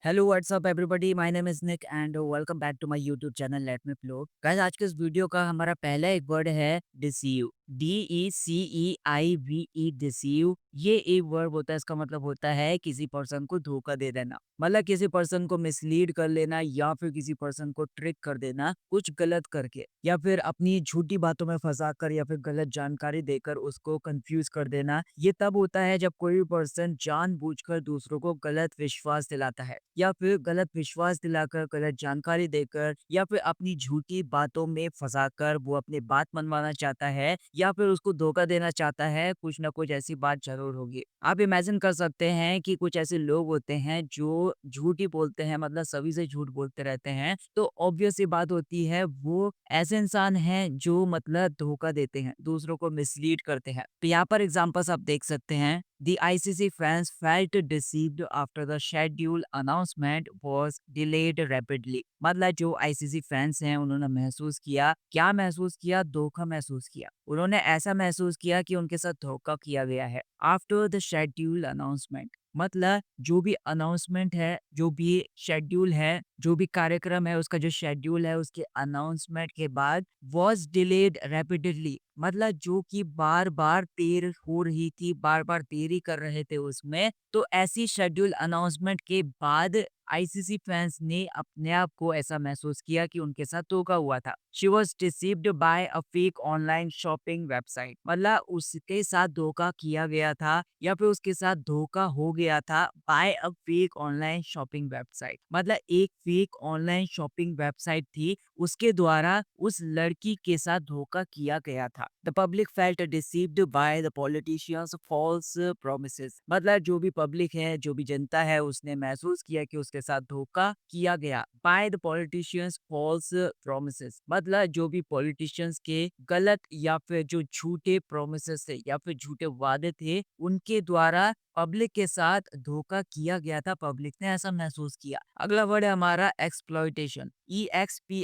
Hello what's up everybody, my name is Nick and welcome back to my YouTube channel let me upload. Guys, आज के इस video का हमारा पहला एक वर्ड है डिसीव। DECEIVE, deceive. ये एक वर्ड होता है, इसका मतलब होता है किसी पर्सन को धोखा दे देना। मतलब किसी पर्सन को मिसलीड कर लेना या फिर किसी पर्सन को ट्रिक कर देना कुछ गलत करके, या फिर अपनी झूठी बातों में फंसा कर या फिर गलत जानकारी देकर उसको कंफ्यूज कर देना। ये तब होता है जब कोई भी पर्सन जानबूझकर दूसरों को गलत विश्वास दिलाता है, या फिर गलत विश्वास दिलाकर, गलत जानकारी देकर, या फिर अपनी झूठी बातों में फंसाकर वो अपनी बात मनवाना चाहता है या फिर उसको धोखा देना चाहता है। कुछ ना कुछ ऐसी बात जरूर होगी। आप इमेजिन कर सकते हैं कि कुछ ऐसे लोग होते हैं जो झूठ ही बोलते हैं, मतलब सभी से झूठ बोलते रहते हैं। तो ऑब्वियस सी बात होती है, वो ऐसे इंसान हैं जो मतलब धोखा देते हैं, दूसरों को मिसलीड करते हैं। तो यहाँ पर एग्जांपल्स आप देख सकते हैं। The ICC fans felt deceived after the schedule announcement was delayed rapidly। मतलब जो आईसीसी फैंस हैं उन्होंने महसूस किया, क्या महसूस किया? धोखा महसूस किया। उन्होंने ऐसा महसूस किया कि उनके साथ धोखा किया गया है। आफ्टर द शेड्यूल अनाउंसमेंट, मतलब जो भी अनाउंसमेंट है, जो भी शेड्यूल है, जो भी कार्यक्रम है, उसका जो शेड्यूल है, उसके अनाउंसमेंट के बाद वॉज डिलेड रैपिडली, मतलब जो कि बार बार देर हो रही थी, बार बार देरी कर रहे थे उसमें। तो ऐसी शेड्यूल अनाउंसमेंट के बाद आईसीसी फैंस ने अपने आप को ऐसा महसूस किया कि उनके साथ धोखा हुआ था। She was deceived by a fake online shopping website, मतलब उसके साथ धोखा किया गया था या फिर उसके साथ धोखा हो गया था by a fake online shopping website. मतलब एक फेक ऑनलाइन शॉपिंग वेबसाइट थी, उसके द्वारा उस लड़की के साथ धोखा किया गया था। The public felt deceived by the politicians false promises, मतलब जो भी पब्लिक है, जो भी जनता है, उसने महसूस किया कि उसके साथ धोखा किया गया by the politicians false promises. मतलब जो भी पॉलिटिशियंस के गलत या फिर जो झूठे प्रोमिसेस थे या फिर झूठे वादे थे, उनके द्वारा पब्लिक के साथ धोखा किया गया था। पब्लिक ने ऐसा महसूस किया। अगला वर्ड है हमारा एक्सप्लॉयटेशन। EXPLOITATION,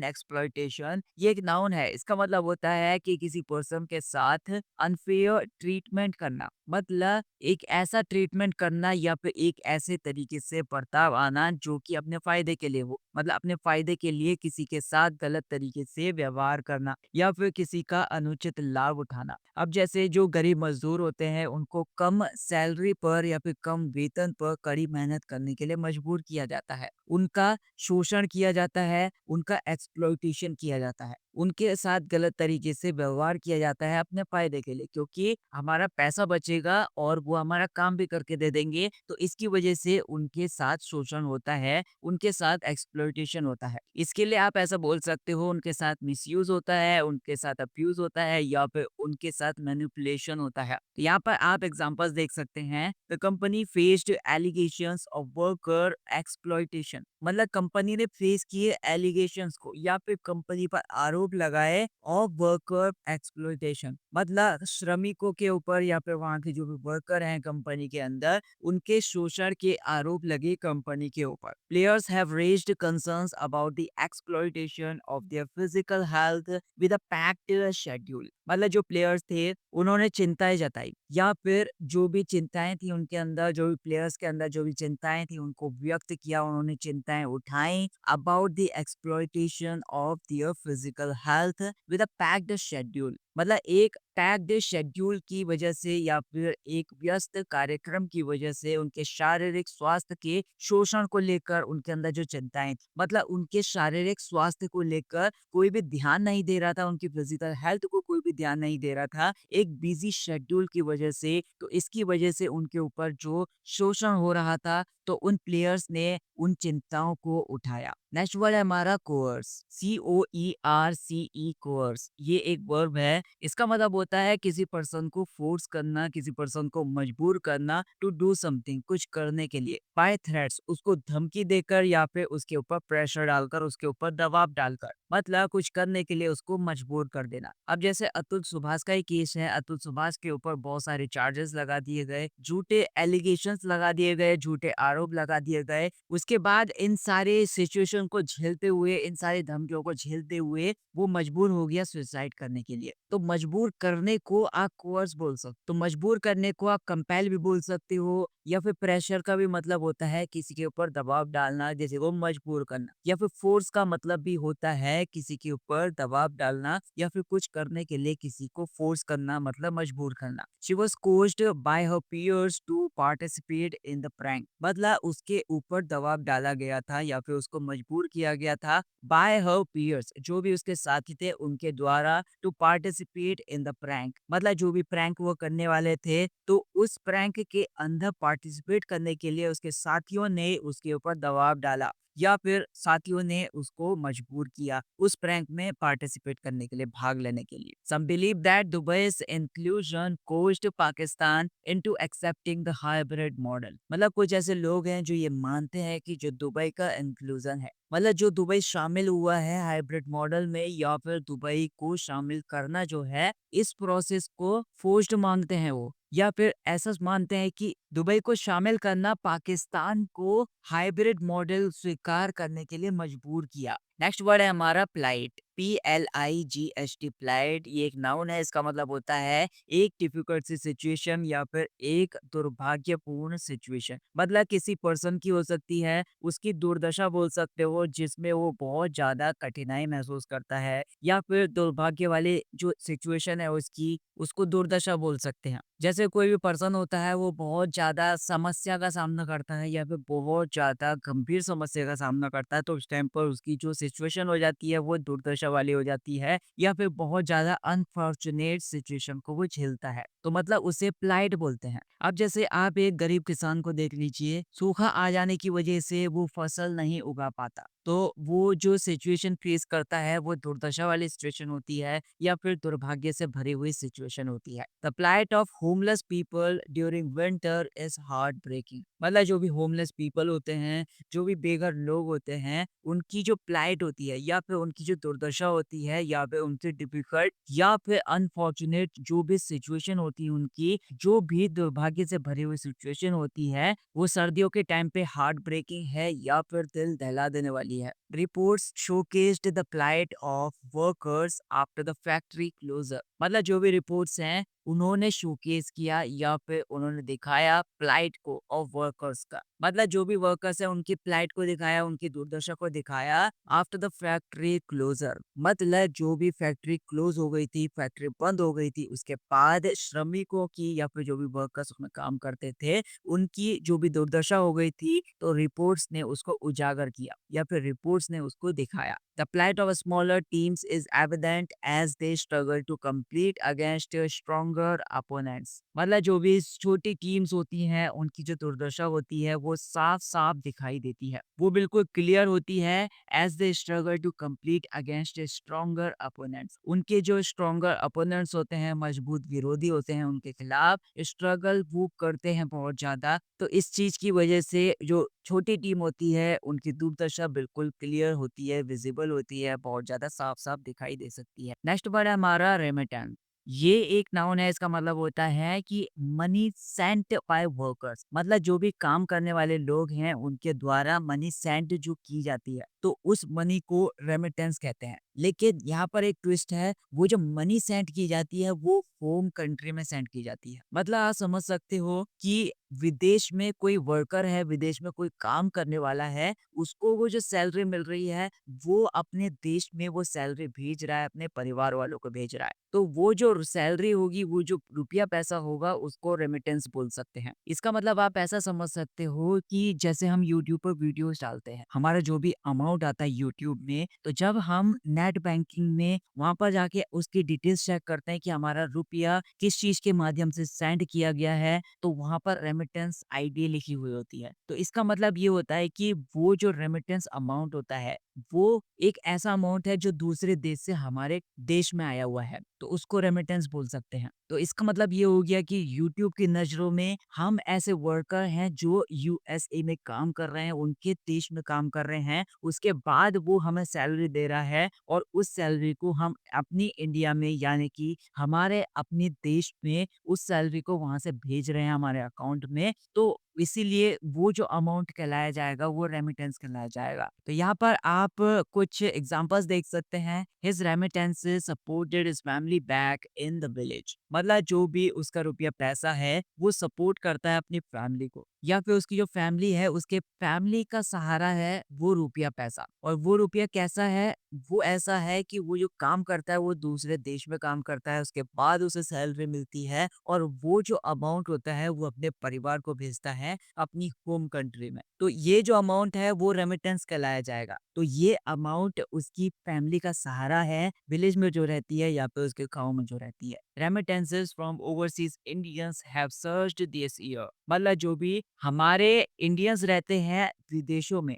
exploitation. ये एक नाउन है। इसका मतलब होता है कि किसी पर्सन के साथ अनफेयर ट्रीटमेंट करना, मतलब एक ऐसा ट्रीटमेंट करना या फिर एक ऐसे तरीके से बर्ताव आना जो कि अपने फायदे के लिए हो, मतलब अपने फायदे के लिए किसी के साथ गलत तरीके से व्यवहार करना या फिर किसी का अनुचित लाभ उठाना। अब जैसे जो गरीब मजदूर होते हैं, उनको कम सैलरी पर या फिर कम वेतन पर कड़ी मेहनत करने के लिए मजबूर किया जाता है, उनका शोषण किया जाता है, उनका एक्सप्लॉइटेशन किया जाता है, उनके साथ गलत तरीके से व्यवहार किया जाता है अपने फायदे के लिए, क्योंकि हमारा पैसा बचेगा और वो हमारा काम भी करके दे देंगे। तो इसकी वजह से उनके साथ शोषण होता है, उनके साथ एक्सप्लॉइटेशन होता है। इसके लिए आप ऐसा बोल सकते हो, उनके साथ मिसयूज होता है, उनके साथ अब्यूज होता है, या फिर उनके साथ मैनिपुलेशन होता है। तो यहाँ पर आप एग्जांपल्स देख सकते हैं। The company faced allegations of worker exploitation, मतलब कंपनी ने फेस किए एलिगेशंस को या फिर कंपनी पर आरोप लगाए ऑफ वर्कर एक्सप्लॉइटेशन, मतलब श्रमिकों के ऊपर या फिर वहां के जो भी वर्कर हैं कंपनी के अंदर, उनके शोषण के आरोप लगे कंपनी के ऊपर। Players have raised concerns about the exploitation of their physical health with a packed schedule, मतलब जो प्लेयर्स थे उन्होंने चिंताएं जताई, या फिर जो भी चिंताएं थी उनके अंदर, जो भी प्लेयर्स के अंदर जो भी चिंताएं थी उनको व्यक्त किया, उन्होंने चिंताएं उठाई about the exploitation of their physical health with a packed schedule, मतलब एक पैक्ड शेड्यूल की वजह से या फिर एक व्यस्त कार्यक्रम की वजह से उनके शारीरिक स्वास्थ्य के शोषण को लेकर उनके अंदर जो चिंताएं थी, मतलब उनके शारीरिक स्वास्थ्य को लेकर कोई भी ध्यान नहीं दे रहा था, उनकी फिजिकल हेल्थ को कोई भी ध्यान नहीं दे रहा था एक बिजी शेड्यूल की वजह से। तो इसकी वजह से उनके ऊपर जो शोषण हो रहा था, तो उन प्लेयर्स ने उन चिंताओं को उठाया। नेक्स्ट वर्ड है हमारा कोर्स। COERCE, course. ये एक वर्ब है। इसका मतलब होता है किसी पर्सन को फोर्स करना, किसी पर्सन को मजबूर करना टू डू समथिंग, कुछ करने के लिए। बाय थ्रेट्स, उसको धमकी देकर या फिर उसके ऊपर प्रेशर डालकर, उसके ऊपर दबाव डालकर, मतलब कुछ करने के लिए उसको मजबूर कर देना। अब जैसे अतुल सुभाष का ही केस है। अतुल सुभाष के ऊपर बहुत सारे चार्जेस लगा दिए गए, झूठे एलिगेशंस लगा दिए गए, झूठे आरोप लगा दिए गए। उसके बाद इन सारे सिचुएशन को झेलते हुए, इन सारी धमकियों को झेलते हुए वो मजबूर हो गया सुसाइड करने के लिए। तो मजबूर करने को आप कोर्स बोल सकते, तो मजबूर करने को आप कंपेल भी बोल सकते हो, या फिर प्रेशर का भी मतलब होता है किसी के ऊपर दबाव डालना, जैसे वो मजबूर करना, या फिर फोर्स का मतलब भी होता है किसी के ऊपर दबाव डालना या फिर कुछ करने के लिए किसी को फोर्स करना, मतलब मजबूर करना। She was coached by her peers to participate in the prank, मतलब उसके ऊपर दबाव डाला गया था या फिर उसको मजबूर किया गया था बाय हर पीयर्स, जो भी उसके साथी थे उनके द्वारा, to participate in the prank, मतलब जो भी प्रैंक वो करने वाले थे तो उस प्रैंक के अंदर पार्टिसिपेट करने के लिए उसके साथियों ने उसके ऊपर दबाव डाला या फिर साथियों ने उसको मजबूर किया उस प्रैंक में पार्टिसिपेट करने के लिए, भाग लेने के लिए। Some believe that Dubai's inclusion coached Pakistan into accepting the hybrid model, मतलब कुछ ऐसे लोग हैं जो ये मानते हैं कि जो दुबई का इंक्लूजन है, मतलब जो दुबई शामिल हुआ है हाइब्रिड मॉडल में या फिर दुबई को शामिल करना जो है, इस प्रोसेस को फोर्स्ड मानते हैं वो, या फिर ऐसा मानते हैं कि दुबई को शामिल करना पाकिस्तान को हाइब्रिड मॉडल स्वीकार करने के लिए मजबूर किया। नेक्स्ट वर्ड है हमारा प्लाइट, PLIGHT, प्लाइट ये एक नाउन है, इसका मतलब होता है एक डिफिकल्ट सी सिचुएशन या फिर एक दुर्भाग्यपूर्ण सिचुएशन, मतलब किसी पर्सन की हो सकती है, उसकी दुर्दशा बोल सकते हो जिसमें वो बहुत ज्यादा कठिनाई महसूस करता है, या फिर दुर्भाग्य वाली जो सिचुएशन है उसकी, उसको दुर्दशा बोल सकते हैं। जैसे कोई भी पर्सन होता है वो बहुत ज्यादा समस्या का सामना करता है या फिर बहुत ज्यादा गंभीर समस्या का सामना करता है, तो उस टाइम पर उसकी जो सिचुएशन हो जाती है वो दुर्दशा वाली हो जाती है या फिर बहुत ज्यादा अनफॉर्चुनेट सिचुएशन को वो झेलता है, तो मतलब उसे प्लाइट बोलते हैं। अब जैसे आप एक गरीब किसान को देख लीजिए, सूखा आ जाने की वजह से वो फसल नहीं उगा पाता, तो वो जो सिचुएशन फेस करता है वो दुर्दशा वाली सिचुएशन होती है या फिर दुर्भाग्य से भरी हुई सिचुएशन होती है। The plight of homeless people during winter is heartbreaking, मतलब जो भी होमलेस पीपल होते हैं, जो भी बेघर लोग होते हैं, उनकी जो प्लाइट होती है या फिर उनकी जो दुर्दशा होती है या फिर उनकी डिफिकल्ट या फिर अनफॉर्चुनेट जो भी सिचुएशन होती है, उनकी जो भी दुर्भाग्य से भरी हुई सिचुएशन होती है, वो सर्दियों के टाइम पे हार्ट ब्रेकिंग है या फिर दिल दहला देने वाली है। Reports showcased the plight of workers after the factory closure, मतलब जो भी रिपोर्ट्स हैं उन्होंने शोकेस किया या फिर उन्होंने दिखाया प्लाइट को ऑफ वर्कर्स का, मतलब जो भी वर्कर्स है उनकी प्लाइट को दिखाया, उनकी दुर्दशा को दिखाया आफ्टर द फैक्ट्री क्लोजर, मतलब जो भी फैक्ट्री क्लोज हो गई थी, फैक्ट्री बंद हो गई थी, उसके बाद श्रमिकों की या फिर जो भी वर्कर्स उसमें काम करते थे उनकी जो भी दुर्दशा हो गई थी, तो रिपोर्ट्स ने उसको उजागर किया या फिर रिपोर्ट्स ने उसको दिखाया। The plight of smaller teams is evident as they struggle to compete against stronger opponents, मतलब जो भी छोटी टीम्स होती हैं उनकी जो दुर्दशा होती है वो साफ साफ दिखाई देती है, वो बिल्कुल क्लियर होती है। As they struggle to compete against stronger opponents, उनके जो स्ट्रोंगर अपोनेंट्स होते हैं, मजबूत विरोधी होते हैं, उनके खिलाफ स्ट्रगल वो करते हैं बहुत ज्यादा, तो इस चीज की वजह से जो छोटी टीम होती है उनकी दुर्दशा बिल्कुल क्लियर होती है, विजिबल होती है, बहुत ज्यादा साफ साफ दिखाई दे सकती है। नेक्स्ट वर्ड है हमारा रेमिटेंस, ये एक नाउन है, इसका मतलब होता है कि मनी सेंट बाय वर्कर्स, मतलब जो भी काम करने वाले लोग हैं उनके द्वारा मनी सेंट जो की जाती है तो उस मनी को रेमिटेंस कहते हैं। लेकिन यहाँ पर एक ट्विस्ट है, वो जो मनी सेंड की जाती है वो होम कंट्री में सेंड की जाती है, मतलब आप समझ सकते हो कि विदेश में कोई वर्कर है, विदेश में कोई काम करने वाला है, उसको वो जो सैलरी मिल रही है वो अपने देश में वो सैलरी भेज रहा है, अपने परिवार वालों को भेज रहा है, तो वो जो सैलरी होगी, वो जो रुपया पैसा होगा उसको रेमिटेंस बोल सकते हैं। इसका मतलब आप ऐसा समझ सकते हो कि जैसे हम यूट्यूब पर वीडियोस डालते हैं, हमारा जो भी अमाउंट आता है यूट्यूब में, तो जब हम नेट बैंकिंग में वहां पर जाके उसकी डिटेल्स चेक करते हैं कि हमारा रुपया किस चीज के माध्यम से सेंड किया गया है, तो वहां पर रेमिटेंस आईडी लिखी हुई होती है। तो इसका मतलब ये होता है कि वो जो रेमिटेंस अमाउंट होता है वो एक ऐसा अमाउंट है जो दूसरे देश से हमारे देश में आया हुआ है, तो उसको रेमिटेंस बोल सकते हैं। तो इसका मतलब ये हो गया कि यूट्यूब की नजरों में हम ऐसे वर्कर हैं जो यूएसए में काम कर रहे हैं, उनके देश में काम कर रहे हैं, उसके बाद वो हमें सैलरी दे रहा है और उस सैलरी को हम अपनी इंडिया में यानी कि हमारे अपने देश में उस सैलरी को वहां से भेज रहे हैं हमारे अकाउंट में, तो इसीलिए वो जो अमाउंट कहलाया जाएगा वो रेमिटेंस कहलाया जाएगा। तो यहाँ पर आप कुछ एग्जांपल्स देख सकते हैं। His remittances supported his family back in the village. मतलब जो भी उसका रुपया पैसा है वो सपोर्ट करता है अपनी फैमिली को, या फिर उसकी जो फैमिली है उसके फैमिली का सहारा है वो रुपया पैसा। और वो रुपया कैसा है? वो ऐसा है कि वो जो काम करता है वो दूसरे देश में काम करता है, उसके बाद उसे सैलरी मिलती है और वो जो अमाउंट होता है वो अपने परिवार को भेजता है अपनी होम कंट्री में। तो ये जो अमाउंट है वो रेमिटेंस कहलाया जाएगा। तो ये अमाउंट उसकी फैमिली का सहारा है विलेज में जो रहती है या फिर उसके गाँव में जो रहती है। Remittances from overseas Indians have surged this year. मतलब जो भी हमारे इंडियंस रहते हैं विदेशों में,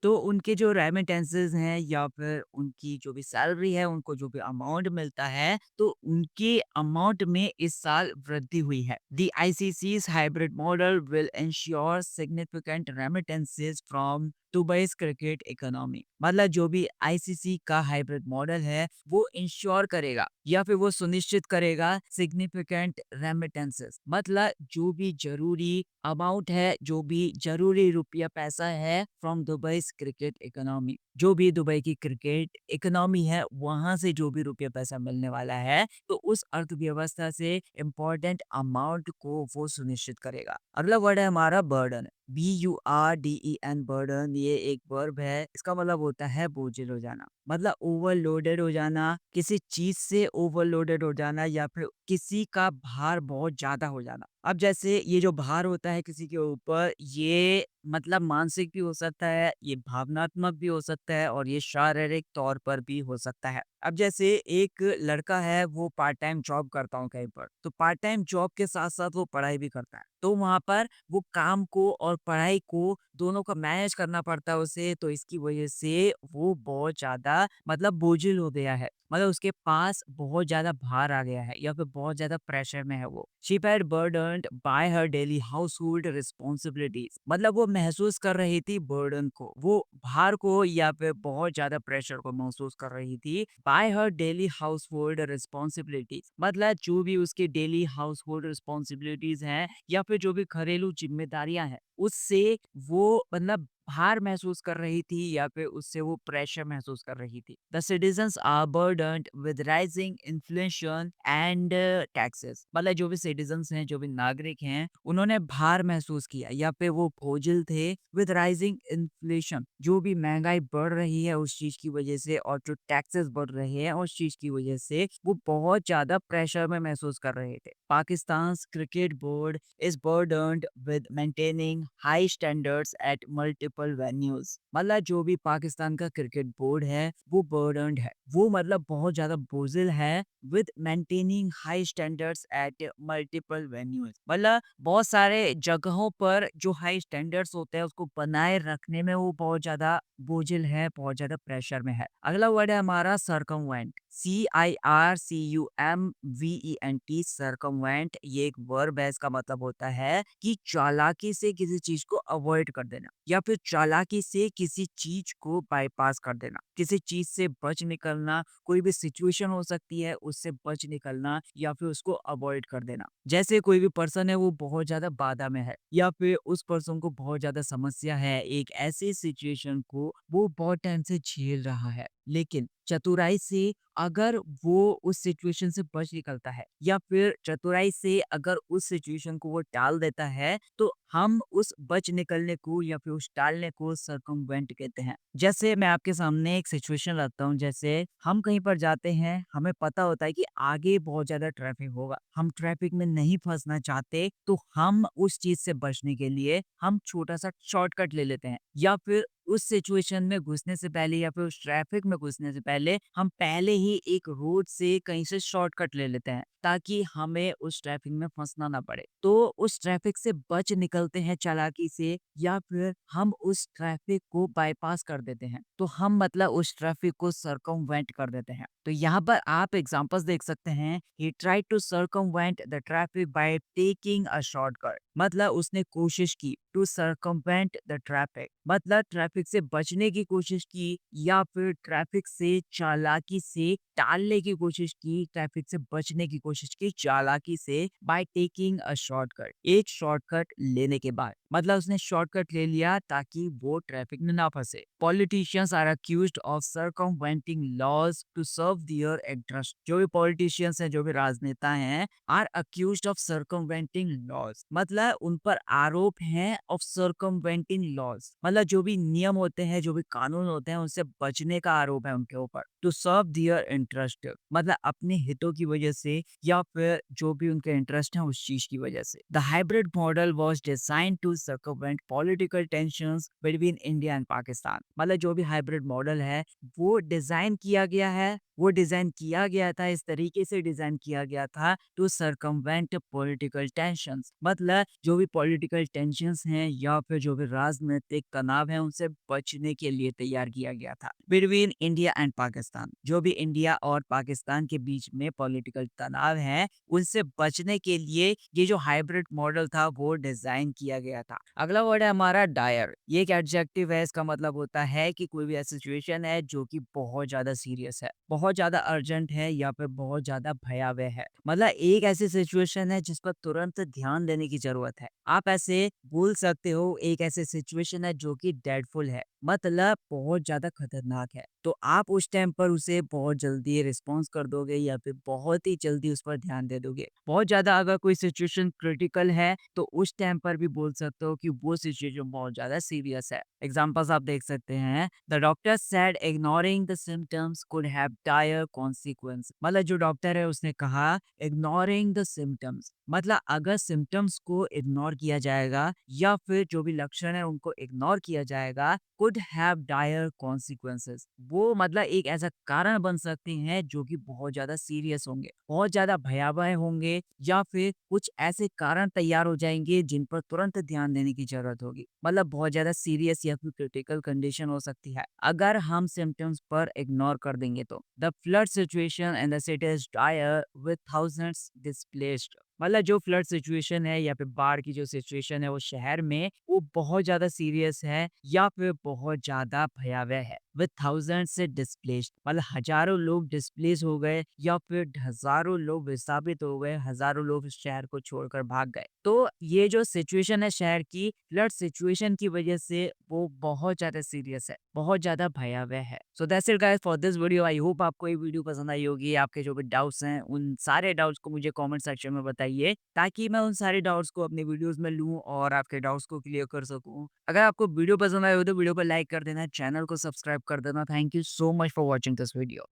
तो उनके जो रेमिटेंसेस हैं या फिर उनकी जो भी सैलरी है, उनको जो भी अमाउंट मिलता है, तो उनके अमाउंट में इस साल वृद्धि हुई है। The ICC's hybrid model will ensure significant remittances from Dubai's cricket economy. मतलब जो भी आईसीसी का हाइब्रिड मॉडल है, वो इंश्योर करेगा या फिर वो सुनिश्चित करेगा सिग्निफिकेंट रेमिटेंसेस। मतलब जो भी जरूरी अमाउंट है, जो भी जरूरी रुपया पैसा है फ्रॉम दुबई क्रिकेट इकोनॉमी, जो भी दुबई की क्रिकेट इकोनॉमी है वहां से जो भी रुपया पैसा मिलने वाला है, तो उस अर्थव्यवस्था से इम्पोर्टेंट अमाउंट को वो सुनिश्चित करेगा। अगला वर्ड है हमारा बर्डन। BURDEN बर्डन, ये एक वर्ब है। इसका मतलब होता है बोझिल हो जाना। मतलब ओवरलोडेड हो जाना, किसी चीज से ओवरलोडेड हो जाना या फिर किसी का भार बहुत ज्यादा हो जाना। अब जैसे ये जो भार होता है किसी के ऊपर, ये मतलब मानसिक भी हो सकता है, ये भावनात्मक भी हो सकता है और ये शारीरिक तौर पर भी हो सकता है। अब जैसे एक लड़का है वो पार्ट टाइम जॉब करता हूँ कहीं पर, तो पार्ट टाइम जॉब के साथ साथ वो पढ़ाई भी करता है, तो वहां पर वो काम को और पढ़ाई को दोनों का मैनेज करना पड़ता है उसे। तो इसकी वजह से वो बहुत ज्यादा मतलब बोझिल हो गया है, मतलब उसके पास बहुत ज्यादा भार आ गया है या फिर बहुत ज्यादा प्रेशर में है वो। She felt burdened by her daily household responsibilities. मतलब वो महसूस कर रही थी बर्डन को, वो भार को या फिर बहुत ज्यादा प्रेशर को महसूस कर रही थी bye her daily household responsibilities. मतलब जो भी उसकी डेली हाउस होल्ड रिस्पॉन्सिबिलिटीज हैं या फिर जो भी घरेलू जिम्मेदारियां हैं, उससे वो मतलब भार महसूस कर रही थी या फिर उससे वो प्रेशर महसूस कर रही थी। The citizens are burdened with rising inflation and taxes. मतलब जो भी सिटीजन्स हैं, जो भी नागरिक हैं, उन्होंने भार महसूस किया या फिर वो बोझिल थे विद राइजिंग इन्फ्लेशन। जो भी महंगाई बढ़ रही है उस चीज की वजह से और जो टैक्सेस बढ़ रहे हैं उस चीज की वजह से वो बहुत ज्यादा प्रेशर में महसूस कर रहे थे। Pakistan cricket board is burdened with maintaining high standards at multiple venues। मतलब जो भी पाकिस्तान का क्रिकेट बोर्ड है वो बर्डनड है, वो मतलब बहुत ज्यादा बोझिल है with maintaining high standards at multiple venues। मतलब बहुत सारे जगहों पर जो हाई स्टैंडर्ड्स होते हैं उसको बनाए रखने में वो बहुत ज्यादा बोझिल है, बहुत ज्यादा प्रेशर में है। अगला वर्ड है हमारा सरकमवेंट। CIRCUMVENT, सरकमवेंट, ये एक वर्ब है। इसका मतलब होता है कि चालाकी से किसी चीज को अवॉइड कर देना या फिर चालाकी से किसी चीज को बाईपास कर देना, किसी चीज से बच निकलना। कोई भी सिचुएशन हो सकती है उससे बच निकलना या फिर उसको अवॉइड कर देना। जैसे कोई भी पर्सन है वो बहुत ज्यादा बाधा में है या फिर उस पर्सन को बहुत ज्यादा समस्या है, एक ऐसी सिचुएशन को वो बहुत टाइम से झेल रहा है, लेकिन चतुराई से अगर वो उस सिचुएशन से बच निकलता है या फिर चतुराई से अगर उस सिचुएशन को वो टाल देता है, तो हम उस बच निकलने को या फिर उस टालने को सरकमवेंट कहते हैं। जैसे मैं आपके सामने एक सिचुएशन रखता हूँ। जैसे हम कहीं पर जाते हैं, हमें पता होता है कि आगे बहुत ज्यादा ट्रैफिक होगा, हम ट्रैफिक में नहीं फंसना चाहते, तो हम उस चीज से बचने के लिए हम छोटा सा शॉर्टकट ले लेते हैं या फिर उस सिचुएशन में घुसने से पहले या फिर उस ट्रैफिक में घुसने से पहले हम पहले ही एक रोड से कहीं से शॉर्टकट ले लेते हैं ताकि हमें उस ट्रैफिक में फंसना ना पड़े। तो उस ट्रैफिक से बच निकलते हैं चालाकी से या फिर हम उस ट्रैफिक को बाईपास कर देते हैं, तो हम मतलब उस ट्रैफिक को सरकमवेंट कर देते हैं। तो यहाँ पर आप एग्जांपल्स देख सकते हैं। He tried to circumvent the traffic by taking a shortcut. मतलब उसने कोशिश की टू सरकमवेंट द ट्रैफिक, मतलब ट्रैफिक ट्रैफिक से बचने की कोशिश की या फिर ट्रैफिक से चालाकी से टालने की कोशिश की, ट्रैफिक से बचने की कोशिश की चालाकी से बाय टेकिंग अ शॉर्टकट। एक शॉर्टकट लेने के बाद मतलब उसने शॉर्टकट ले लिया ताकि वो ट्रैफिक में ना फंसे। Politicians are accused of circumventing laws to serve their interest. जो भी पॉलिटिशियंस हैं, जो भी राजनेता हैं, are accused of circumventing laws मतलब उन पर आरोप हैं ऑफ सर्कमवेंटिंग लॉज मतलब जो भी नियम होते हैं, जो भी कानून होते हैं, उनसे बचने का आरोप है उनके ऊपर। टू सर्व देयर इंटरेस्ट मतलब अपने हितों की वजह से या फिर जो भी उनके इंटरेस्ट हैं उस चीज की वजह से। The hybrid model was designed to circumvent political tensions between India and Pakistan मतलब जो भी हाइब्रिड मॉडल है वो डिजाइन किया गया है, वो डिजाइन किया गया था, इस तरीके से डिजाइन किया गया था टू सर्कमवेंट पॉलिटिकल टेंशंस मतलब जो भी पॉलिटिकल टेंशंस हैं या फिर जो भी राजनीतिक तनाव है उनसे बचने के लिए तैयार किया गया था बिटवीन इंडिया एंड पाकिस्तान। जो भी इंडिया और पाकिस्तान के बीच में पॉलिटिकल तनाव है उनसे बचने के लिए ये जो हाइब्रिड मॉडल था वो डिजाइन किया गया था। अगला वर्ड है हमारा डायर। ये एक एडजेक्टिव है, इसका मतलब होता है कि कोई भी ऐसी सिचुएशन है जो कि बहुत ज्यादा सीरियस है, बहुत ज्यादा अर्जेंट है या फिर बहुत ज्यादा भयावह है। मतलब एक ऐसी सिचुएशन है जिस पर तुरंत ध्यान देने की जरूरत है। आप ऐसे बोल सकते हो एक ऐसी सिचुएशन है जो कि डेडफुल है मतलब बहुत ज्यादा खतरनाक है, तो आप उस टाइम पर उसे बहुत जल्दी रिस्पॉन्स कर दोगे या फिर बहुत ही जल्दी उस पर ध्यान दे दोगे। बहुत ज्यादा अगर कोई सिचुएशन क्रिटिकल है तो उस टाइम पर भी बोल सकते हो कि वो सिचुएशन बहुत ज्यादा सीरियस है। एग्जाम्पल्स आप देख सकते हैं। The doctor said ignoring the symptoms could have dire consequence मतलब जो डॉक्टर है उसने कहा इग्नोरिंग द सिम्टम्स मतलब अगर सिम्टम्स को इग्नोर किया जाएगा या फिर जो भी लक्षण है उनको इग्नोर किया जाएगा कुड हैव डायर कॉन्सिक्वेंसेस वो मतलब एक ऐसा कारण बन सकते हैं जो कि बहुत ज्यादा सीरियस होंगे, बहुत ज्यादा भयावह होंगे या फिर कुछ ऐसे कारण तैयार हो जाएंगे जिन पर तुरंत ध्यान देने की जरूरत होगी। मतलब बहुत ज्यादा सीरियस या फिर क्रिटिकल कंडीशन हो सकती है अगर हम सिम्टम्स पर इग्नोर कर देंगे तो। The flood situation in the city is dire with thousands displaced मतलब जो फ्लड सिचुएशन है या फिर बाढ़ की जो सिचुएशन है वो शहर में वो बहुत ज्यादा सीरियस है या फिर बहुत ज्यादा भयावह है। विद थाउजेंड से डिस्प्लेस्ड मतलब हजारों लोग डिस्प्लेस हो गए या फिर हजारों लोग विस्थापित हो गए, हजारों लोग इस शहर को छोड़कर भाग गए। तो ये जो सिचुएशन है शहर की फ्लड सिचुएशन की वजह से वो बहुत ज्यादा सीरियस है, बहुत ज्यादा भयावह है। So that's it guys for this video. I hope आपको ये वीडियो पसंद आई होगी। आपके जो भी डाउट्स हैं उन सारे डाउट्स को मुझे कमेंट सेक्शन में बताइए ताकि मैं उन सारे डाउट्स को अपने वीडियोस में लूं और आपके डाउट्स को क्लियर कर सकूं। अगर आपको वीडियो पसंद आए हो तो वीडियो को लाइक कर देना, चैनल को सब्सक्राइब कर देना। Thank you so much for watching this video.